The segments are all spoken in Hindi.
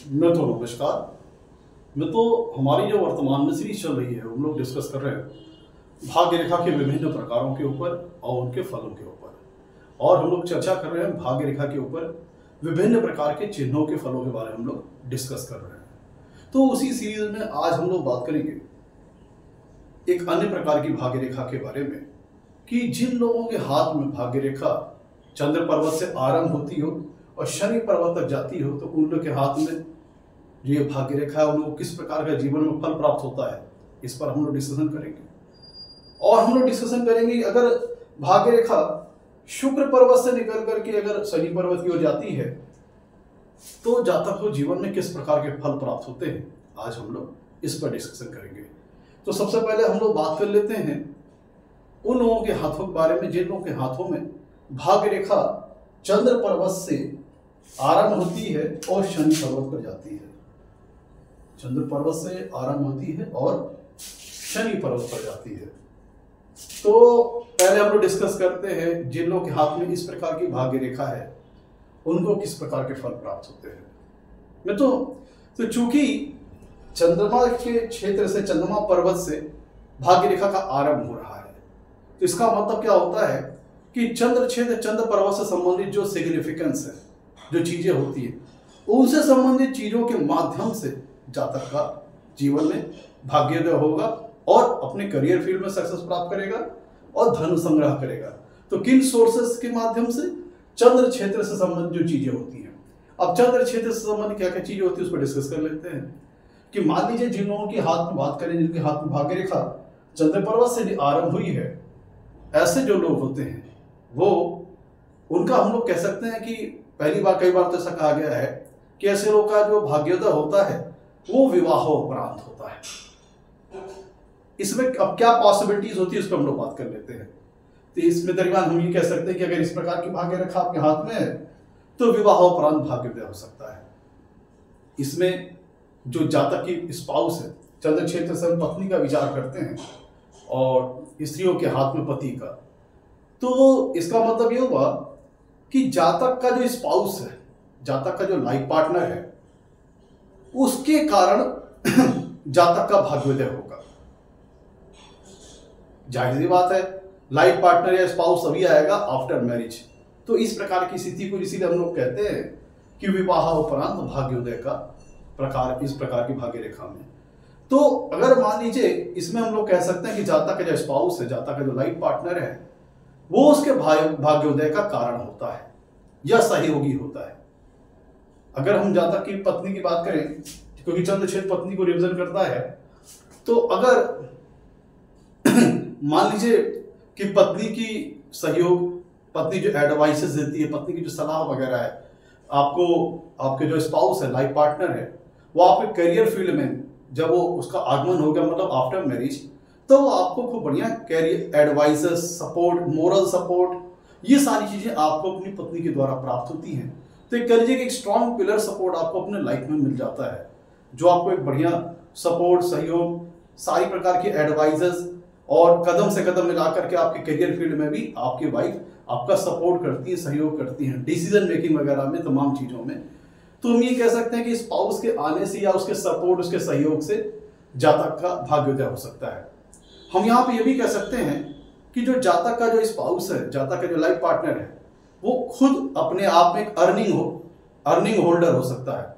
नमस्कार। हमारी जो वर्तमान में सीरीज चल रही है हम लोग डिस्कस कर रहे हैं भाग्य रेखा के विभिन्न प्रकारों के ऊपर और उनके फलों के ऊपर, और हम लोग चर्चा कर रहे हैं भाग्य रेखा के ऊपर विभिन्न प्रकार के चिन्हों के फलों के बारे में हम लोग डिस्कस कर रहे हैं। तो उसी सीरीज में आज हम लोग बात करेंगे एक अन्य प्रकार की भाग्य रेखा के बारे में कि जिन लोगों के हाथ में भाग्य रेखा चंद्र पर्वत से आरंभ होती हो और शनि पर्वत तक जाती हो, तो उन लोग के हाथ में जो ये भाग्य रेखा है उन लोगों को किस प्रकार का जीवन में फल प्राप्त होता है, इस पर हम लोग डिस्कशन करेंगे। और हम लोग डिस्कशन करेंगे अगर भाग्य रेखा शुक्र पर्वत से निकल करके अगर शनि पर्वत की ओर जाती है तो जातक को जीवन में किस प्रकार के फल प्राप्त होते हैं, आज हम लोग इस पर डिस्कशन करेंगे। तो सबसे पहले हम लोग बात कर लेते हैं उन लोगों के हाथों के बारे में जिन लोगों के हाथों में भाग्य रेखा चंद्र पर्वत से आरंभ होती है और शनि पर्वत पर जाती है। चंद्र पर्वत से आरंभ होती है और शनि पर्वत पर जाती है। तो पहले हम लोग डिस्कस करते हैं जिन लोगों के हाथ में इस प्रकार की भाग्य रेखा है उनको किस प्रकार के फल प्राप्त होते हैं। तो चूंकि चंद्रमा के क्षेत्र से, चंद्रमा पर्वत से भाग्य रेखा का आरंभ हो रहा है, तो इसका मतलब क्या होता है कि चंद्र पर्वत से संबंधित जो सिग्निफिकेंस है, जो चीजें होती है, उनसे संबंधित चीजों के माध्यम से जातक का जीवन में भाग्योदय होगा और अपने करियर फील्ड में सक्सेस प्राप्त करेगा और धन संग्रह करेगा। तो किन सोर्सेस के माध्यम से? चंद्र क्षेत्र से संबंधित जो चीजें होती हैं। अब चंद्र क्षेत्र से संबंधित क्या क्या चीजें होती है उस पर डिस्कस कर लेते हैं। कि मान लीजिए जिन लोगों के हाथ में बात करें, जिनके हाथ में भाग्य रेखा चंद्र पर्वत से आरंभ हुई है, ऐसे जो लोग होते हैं वो उनका हम लोग कह सकते हैं कि पहली बार कई बार तो ऐसा कहा गया है कि ऐसे लोग का जो भाग्योदय होता है वो विवाहोपरांत होता है। इसमें अब क्या पॉसिबिलिटीज होती है उस पर हम लोग बात कर लेते हैं। तो इसमें दरमियान हम ये कह सकते हैं कि अगर इस प्रकार की भाग्य रेखा आपके हाथ में है तो विवाहोपरांत भाग्योदय हो सकता है। इसमें जो जातक की स्पाउस है, चंद्र क्षेत्र से हम पत्नी का विचार करते हैं और स्त्रियों के हाथ में पति का, तो इसका मतलब ये हुआ कि जातक का जो स्पाउस है, जातक का जो लाइफ पार्टनर है, उसके कारण जातक का भाग्योदय होगा। जाहिर सी बात है, लाइफ पार्टनर या स्पाउस अभी आएगा आफ्टर मैरिज। तो इस प्रकार की स्थिति को इसीलिए हम लोग कहते हैं कि विवाह उपरांत भाग्योदय का प्रकार, इस प्रकार की भाग्य रेखा में। तो अगर मान लीजिए इसमें हम लोग कह सकते हैं कि जातक का जो स्पाउस है, जातक का जो लाइफ पार्टनर है, वो उसके भाग्योदय का कारण होता है या सहयोगी होता है। अगर हम जातक की पत्नी की बात करें, क्योंकि चंद्र क्षेत्र पत्नी को रिप्रेजेंट करता है, तो अगर मान लीजिए कि पत्नी की सहयोग, पत्नी जो एडवाइसेस देती है, पत्नी की जो सलाह वगैरह है आपको, आपके जो स्पाउस है, लाइफ पार्टनर है, वो आपके करियर फील्ड में जब वो उसका आगमन हो गया, मतलब आफ्टर मैरिज, तो वो आपको खूब बढ़िया career advices, support, moral support, ये सारी चीजें आपको अपनी पत्नी के द्वारा प्राप्त होती हैं। तो एक कह लीजिए कि एक स्ट्रॉन्ग पिलर सपोर्ट आपको अपने लाइफ में मिल जाता है, जो आपको एक बढ़िया सपोर्ट, सहयोग, सारी प्रकार की एडवाइजेस और कदम से कदम मिला करके आपके करियर फील्ड में भी आपकी वाइफ आपका सपोर्ट करती है, सहयोग करती है, डिसीजन मेकिंग वगैरह में, तमाम चीजों में। तो हम ये कह सकते हैं कि स्पाउस के आने से या उसके सपोर्ट, उसके सहयोग से जातक का भाग्योदय हो सकता है। हम यहाँ पे ये भी कह सकते हैं कि जो जातक का जो स्पाउस है, जातक का जो लाइफ पार्टनर है, वो खुद अपने आप में एक अर्निंग होल्डर हो सकता है,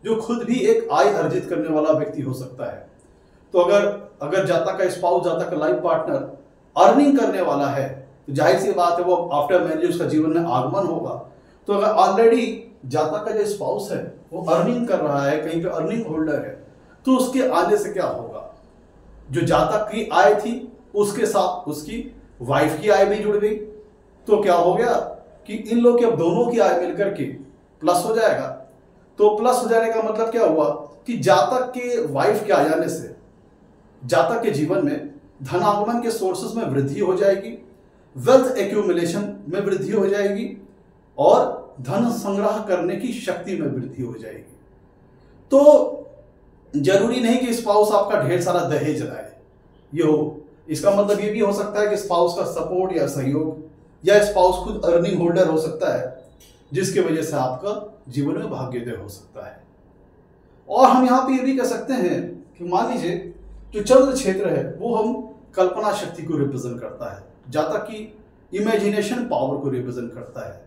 जो खुद भी एक आय अर्जित करने वाला व्यक्ति हो सकता है। तो अगर जातक का स्पाउस, जातक का लाइफ पार्टनर अर्निंग करने वाला है, तो जाहिर सी बात है वो आफ्टर मैरिज उसका जीवन में आगमन होगा। तो अगर ऑलरेडी जातक का जो स्पाउस है वो अर्निंग कर रहा है, कहीं पे अर्निंग होल्डर है, तो उसके आने से क्या होगा, जो जातक की आय थी उसके साथ उसकी वाइफ की आय भी जुड़ गई। तो क्या हो गया कि इन लोग की अब दोनों की आय मिलकर के प्लस हो जाएगा। तो प्लस हो जाने का मतलब क्या हुआ कि जातक के वाइफ के आ जाने से जातक के जीवन में धनागमन के सोर्सेस में वृद्धि हो जाएगी, वेल्थ एक्यूमुलेशन में वृद्धि हो जाएगी और धन संग्रह करने की शक्ति में वृद्धि हो जाएगी। तो जरूरी नहीं कि स्पाउस आपका ढेर सारा दहेज लाए, ये हो, इसका मतलब ये भी हो सकता है कि स्पाउस का सपोर्ट या सहयोग या स्पाउस खुद अर्निंग होल्डर हो सकता है, जिसकी वजह से आपका जीवन में भाग्योदय हो सकता है। और हम यहाँ पे ये भी कह सकते हैं कि मान लीजिए जो चंद्र क्षेत्र है वो हम कल्पना शक्ति को रिप्रेजेंट करता है, जहाँ तक कि इमेजिनेशन पावर को रिप्रेजेंट करता है,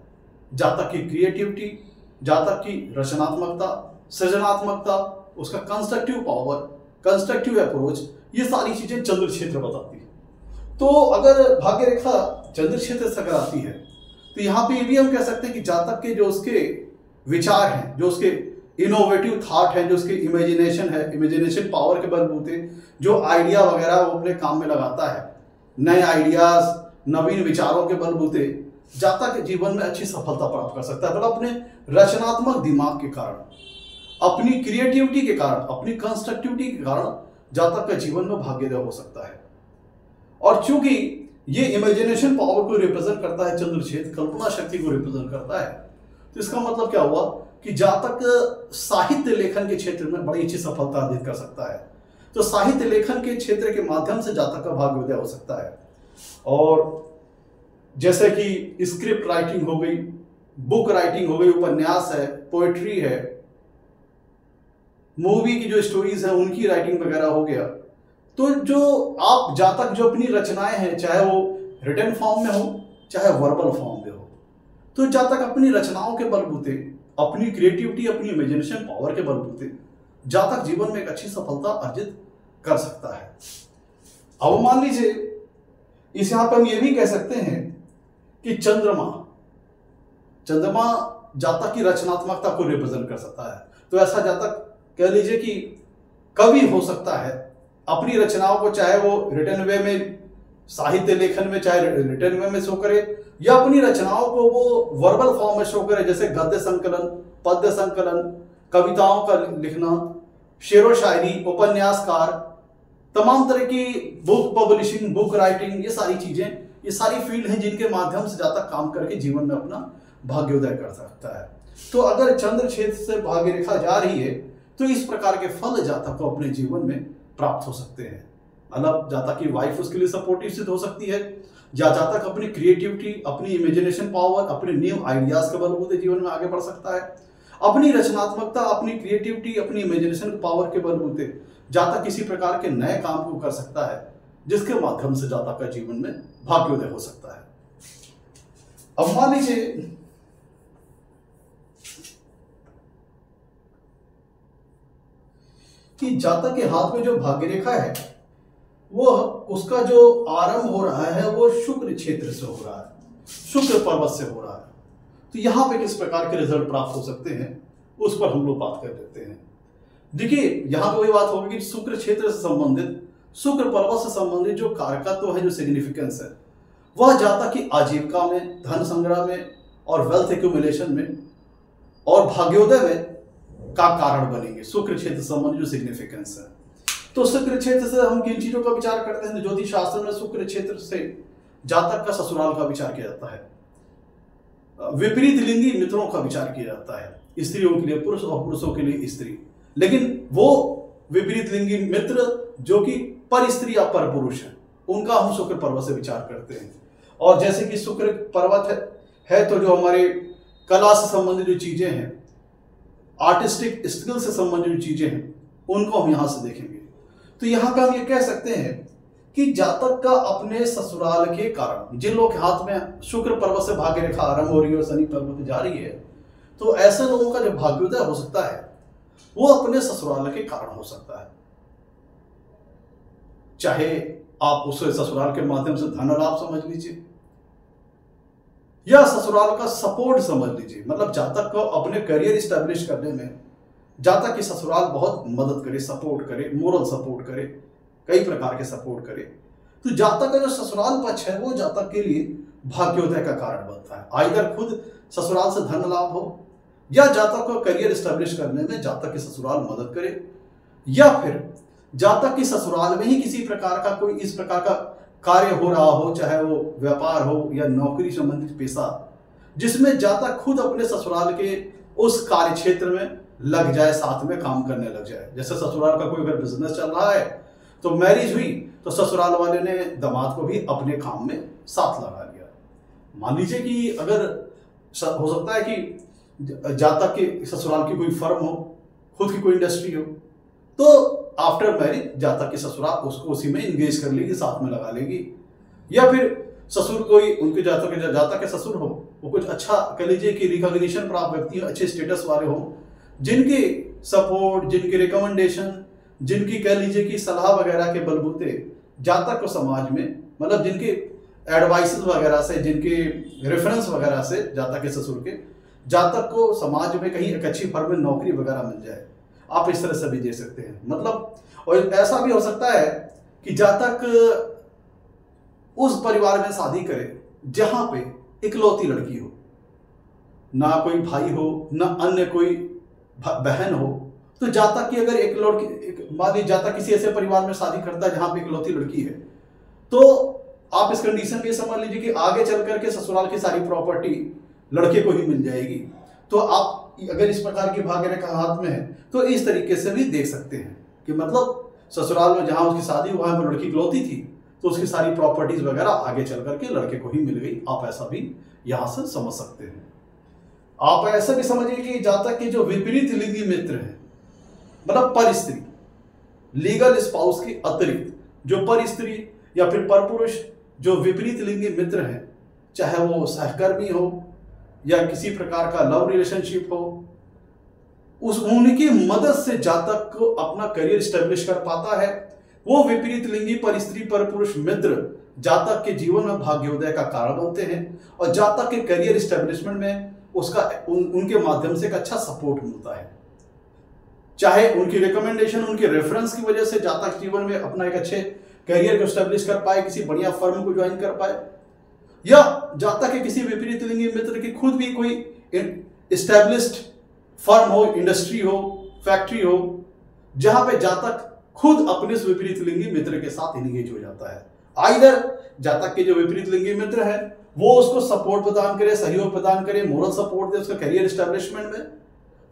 जहाँ तक कि क्रिएटिविटी, जहाँ तक कि रचनात्मकता, सृजनात्मकता, उसका कंस्ट्रक्टिव पावर, कंस्ट्रक्टिव अप्रोच, ये सारी चीजें चंद्र क्षेत्र बताती है। तो अगर भाग्य रेखा चंद्र क्षेत्र से अगर आती है तो यहाँ पे ये भी हम कह सकते हैं कि जहाँ तक के जो उसके विचार हैं, जो उसके इनोवेटिव थॉट है, जो उसके इमेजिनेशन है, इमेजिनेशन पावर के बलबूते जो आइडिया वगैरह वो अपने काम में लगाता है, नए आइडियाज, नवीन विचारों के बलबूते जहाँ तक जीवन में अच्छी सफलता प्राप्त कर सकता है। मतलब अपने रचनात्मक दिमाग के कारण, अपनी क्रिएटिविटी के कारण, अपनी कंस्ट्रक्टिविटी के कारण जहाँ तक का जीवन में भाग्योदय हो सकता है। और चूंकि ये इमेजिनेशन पावर को रिप्रेजेंट करता है, चंद्र क्षेत्र कल्पना शक्ति को रिप्रेजेंट करता है, तो इसका मतलब क्या हुआ कि जहाँ तक साहित्य लेखन के क्षेत्र में बड़ी अच्छी सफलता अर्जित कर सकता है, तो साहित्य लेखन के क्षेत्र के माध्यम से जहाँ तक का भाग्योदय हो सकता है। और जैसे कि स्क्रिप्ट राइटिंग हो गई, बुक राइटिंग हो गई, उपन्यास है, पोएट्री है, मूवी की जो स्टोरीज है उनकी राइटिंग वगैरह हो गया। तो जो आप जहाँ तक जो अपनी रचनाएं हैं, चाहे वो रिटन फॉर्म में हो चाहे वर्बल फॉर्म में हो, तो जहाँ तक अपनी रचनाओं के बलबूते, अपनी क्रिएटिविटी, अपनी इमेजिनेशन पावर के बलबूते जहाँ तक जीवन में एक अच्छी सफलता अर्जित कर सकता है। अब मान लीजिए इस यहाँ पे हम ये भी कह सकते हैं कि चंद्रमा जहाँ तक की रचनात्मकता को रिप्रेजेंट कर सकता है, तो ऐसा जहाँ तक कह लीजिए कि कवि हो सकता है, अपनी रचनाओं को चाहे वो रिटन वे में, साहित्य लेखन में, चाहे रिटन वे में शो करे, या अपनी रचनाओं को वो वर्बल फॉर्म में शो करे, जैसे गद्य संकलन, पद्य संकलन, कविताओं का लिखना, शेरो शायरी, उपन्यासकार, तमाम तरह की बुक पब्लिशिंग, बुक राइटिंग, ये सारी चीजें, ये सारी फील्ड हैं जिनके माध्यम से ज्यादा काम करके जीवन में अपना भाग्योदय कर सकता है। तो अगर चंद्र क्षेत्र से भाग्य रेखा जा रही है तो इस प्रकार के फल जातक को अपने जीवन में प्राप्त हो सकते हैं। मतलब जातक की वाइफ उसके लिए सपोर्टिव सिद्ध हो सकती है, या जातक अपनी क्रिएटिविटी, अपनी इमेजिनेशन पावर, अपने न्यू आइडियाज के बलबूते जीवन में आगे बढ़ सकता है। अपनी रचनात्मकता, अपनी क्रिएटिविटी, अपनी इमेजिनेशन पावर के बलबूते जातक किसी प्रकार के नए काम को कर सकता है, जिसके माध्यम से जातक का जीवन में भाग्योदय हो सकता है। अब मान लीजिए कि जातक के हाथ में जो भाग्य रेखा है वो उसका जो आरंभ हो रहा है वो शुक्र क्षेत्र से हो रहा है, शुक्र पर्वत से हो रहा है। तो यहाँ पे किस प्रकार के रिजल्ट प्राप्त हो सकते हैं उस पर हम लोग बात कर लेते हैं। देखिए यहाँ पे वही बात होगी कि शुक्र क्षेत्र से संबंधित, शुक्र पर्वत से संबंधित जो कारकत्व है, जो सिग्निफिकेंस है, वह जातक की आजीविका में, धन संग्रह में और वेल्थ एक्यूमुलेशन में और भाग्योदय में का कारण बनेंगे। शुक्र क्षेत्र संबंधी जो सिग्निफिकेंस है, तो शुक्र क्षेत्र से हम किन चीजों का विचार करते हैं? ज्योतिष शास्त्र में शुक्र क्षेत्र से जातक का ससुराल का विचार किया जाता है, विपरीत लिंगी मित्रों का विचार किया जाता है, स्त्रियों के लिए पुरुष और पुरुषों के लिए स्त्री। लेकिन वो विपरीत लिंगी मित्र जो कि पर स्त्री या पर पुरुष है, उनका हम शुक्र पर्वत से विचार करते हैं। और जैसे कि शुक्र पर्वत है तो जो हमारे कला से संबंधित जो चीजें हैं, आर्टिस्टिक स्किल से संबंधित जो चीजें हैं, उनको हम यहां से देखेंगे। तो यहां पे हम ये कह सकते हैं कि जातक का अपने ससुराल के कारण, जिन लोग के हाथ में शुक्र पर्वत से भाग्य रेखा आरंभ हो रही है और शनि पर्वत जा रही है, तो ऐसे लोगों का जो भाग्योदय हो सकता है वो अपने ससुराल के कारण हो सकता है। चाहे आप उसे ससुराल के माध्यम से धन लाभ समझ लीजिए या ससुराल का सपोर्ट समझ लीजिए। मतलब जातक को अपने करियर स्टैब्लिश करने में जातक की ससुराल बहुत मदद करे, सपोर्ट करे, मोरल सपोर्ट करे, कई प्रकार के सपोर्ट करे। तो जातक का जो ससुराल पक्ष है वो जातक के लिए भाग्योदय का कारण बनता है। आइदर खुद ससुराल से धन लाभ हो या जातक को करियर स्टैब्लिश करने में जातक की ससुराल मदद करे, या फिर जातक की ससुराल में ही किसी प्रकार का कोई इस प्रकार का कार्य हो रहा हो, चाहे वो व्यापार हो या नौकरी संबंधित पेशा, जिसमें जातक खुद अपने ससुराल के उस कार्य क्षेत्र में लग जाए, साथ में काम करने लग जाए। जैसे ससुराल का कोई अगर बिजनेस चल रहा है तो मैरिज हुई तो ससुराल वाले ने दामाद को भी अपने काम में साथ लगा लिया। मान लीजिए कि अगर हो सकता है कि जातक के ससुराल की कोई फर्म हो, खुद की कोई इंडस्ट्री हो, तो आफ्टर मैरिज जातक की ससुराल उसको उसी में इंगेज कर लेगी, साथ में लगा लेगी। या फिर ससुर कोई उनके जातक के ससुर हो, वो कुछ अच्छा कह लीजिए कि रिकॉग्निशन प्राप्त व्यक्ति हो, अच्छे स्टेटस वाले हो, जिनके सपोर्ट, जिनके रिकमेंडेशन, जिनकी कह लीजिए कि सलाह वगैरह के बलबूते जातक को समाज में, मतलब जिनके एडवाइसेस वगैरह से, जिनके रेफरेंस वगैरह से जातक के ससुर के, जातक को समाज में कहीं एक अच्छी फर्म में नौकरी वगैरह मिल जाए। आप इस तरह से भी दे सकते हैं। मतलब और ऐसा भी हो सकता है कि जातक उस परिवार में शादी करे जहां पे इकलौती लड़की हो, ना कोई भाई हो, ना अन्य कोई बहन हो। तो जातक की अगर एक लड़की, मान लीजिए जातक किसी ऐसे परिवार में शादी करता है जहां पे इकलौती लड़की है, तो आप इस कंडीशन में समझ लीजिए कि आगे चल करके ससुराल की सारी प्रॉपर्टी लड़के को ही मिल जाएगी। तो आप अगर इस प्रकार की भाग्य रेखा हाथ में है तो इस तरीके से भी देख सकते हैं कि मतलब ससुराल में जहां उसकी शादी हुआ है वो लड़की इकलौती थी, तो उसकी सारी प्रॉपर्टीज वगैरह आगे चल करके लड़के को ही मिल गई। आप ऐसा भी यहां से समझ सकते हैं। आप ऐसा भी समझिए कि जातक के जो विपरीत लिंगी मित्र हैं, मतलब पर स्त्री, लीगल स्पाउस के अतिरिक्त जो पर स्त्री या फिर पर पुरुष जो विपरीत लिंगी मित्र हैं, चाहे वो सहकर्मी हो या किसी प्रकार का लव रिलेशनशिप हो, उनकी मदद से जातक को अपना करियर स्टेब्लिश कर पाता है। वो विपरीत लिंगी पर स्त्री पर पुरुष मित्र जातक के जीवन में भाग्योदय का कारण बनते हैं और जातक के करियर स्टेब्लिशमेंट में उसका उनके माध्यम से एक अच्छा सपोर्ट मिलता है। चाहे उनकी रिकमेंडेशन, उनके रेफरेंस की वजह से जातक जीवन में अपना एक अच्छे करियर को स्टेब्लिश कर पाए, किसी बढ़िया फर्म को ज्वाइन कर पाए, या जातक के किसी विपरीत लिंगी मित्र की खुद भी कोई एस्टेब्लिश्ड फर्म हो, इंडस्ट्री हो, फैक्ट्री हो, जहां पे जातक खुद अपने विपरीत लिंगी मित्र के साथ इंगेज हो जाता है। आइदर जातक के जो विपरीत लिंगी मित्र है वो उसको सपोर्ट प्रदान करे, सहयोग प्रदान करे, मोरल सपोर्ट दे उसका करियर एस्टेब्लिशमेंट में,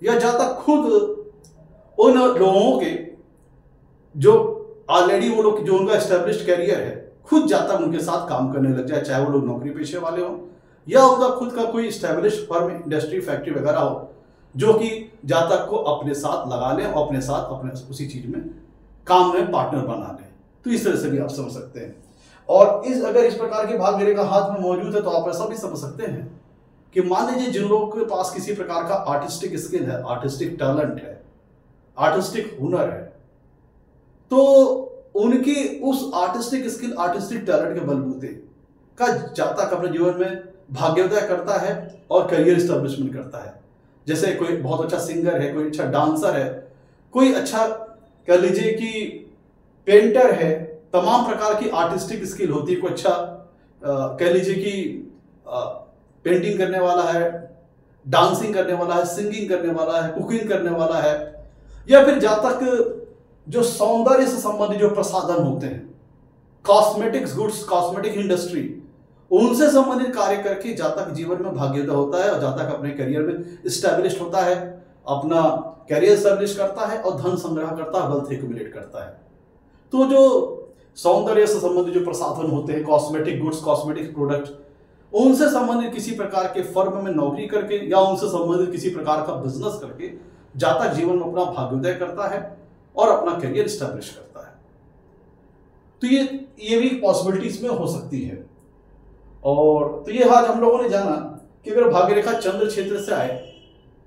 या जातक खुद उन लोगों के जो ऑलरेडी वो लोग जो उनका एस्टेब्लिश्ड करियर है, खुद जातक उनके साथ काम करने लग जाए, चाहे वो लोग नौकरी पेशे वाले हो या उनका खुद का कोई एस्टेब्लिश्ड फर्म, इंडस्ट्री, फैक्ट्री वगैरह हो, जो कि जातक को अपने साथ लगा लें और अपने साथ अपने उसी चीज में काम में पार्टनर बना लें। तो इस तरह से भी आप समझ सकते हैं। और अगर इस प्रकार के भाग्य रेखा हाथ में मौजूद है तो आप ऐसा भी समझ सकते हैं कि मान लीजिए जिन लोगों के पास किसी प्रकार का आर्टिस्टिक स्किल है, आर्टिस्टिक टैलेंट है, आर्टिस्टिक हुनर है, तो उनकी उस आर्टिस्टिक स्किल, आर्टिस्टिक टैलेंट के बलबूते का जातक अपने जीवन में भाग्योदय करता है और करियर एस्टेब्लिशमेंट करता है। जैसे कोई बहुत अच्छा सिंगर है, कोई अच्छा डांसर है, कोई अच्छा कह लीजिए कि पेंटर है, तमाम प्रकार की आर्टिस्टिक स्किल होती है। कोई अच्छा कह लीजिए कि पेंटिंग करने वाला है, डांसिंग करने वाला है, सिंगिंग करने वाला है, कुकिंग करने वाला है, या फिर जातक जो सौंदर्य से संबंधित जो प्रसाधन होते हैं, कॉस्मेटिक्स गुड्स, कॉस्मेटिक इंडस्ट्री, उनसे संबंधित कार्य करके जातक जीवन में भाग्योदय होता है और जातक अपने करियर में स्टैब्लिश होता है, अपना करियर स्टैब्लिश करता है और धन संग्रह करता है, वेल्थ एक्यूमुलेट करता है। तो जो सौंदर्य से संबंधित जो प्रसाधन होते हैं, कॉस्मेटिक गुड्स, कॉस्मेटिक प्रोडक्ट, उनसे संबंधित किसी प्रकार के फर्म में नौकरी करके या उनसे संबंधित किसी प्रकार का बिजनेस करके जातक जीवन में अपना भाग्योदय करता है और अपना करियर स्टैब्लिश करता है। तो ये भी पॉसिबिलिटीज में हो सकती है। और तो ये आज हम लोगों ने जाना कि अगर भाग्य रेखा चंद्र क्षेत्र से आए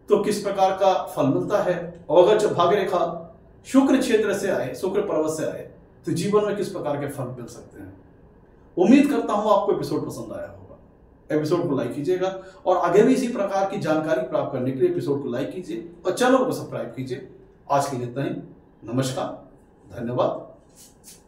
तो किस प्रकार का फल मिलता है, और अगर भाग्य रेखा शुक्र क्षेत्र से आए, शुक्र पर्वत से आए, तो जीवन में किस प्रकार के फल मिल सकते हैं। उम्मीद करता हूं आपको एपिसोड पसंद आया होगा। एपिसोड को लाइक कीजिएगा और आगे भी इसी प्रकार की जानकारी प्राप्त करने के लिए एपिसोड को लाइक कीजिए और चैनल को सब्सक्राइब कीजिए। आज के लिए इतना ही। नमस्कार, धन्यवाद।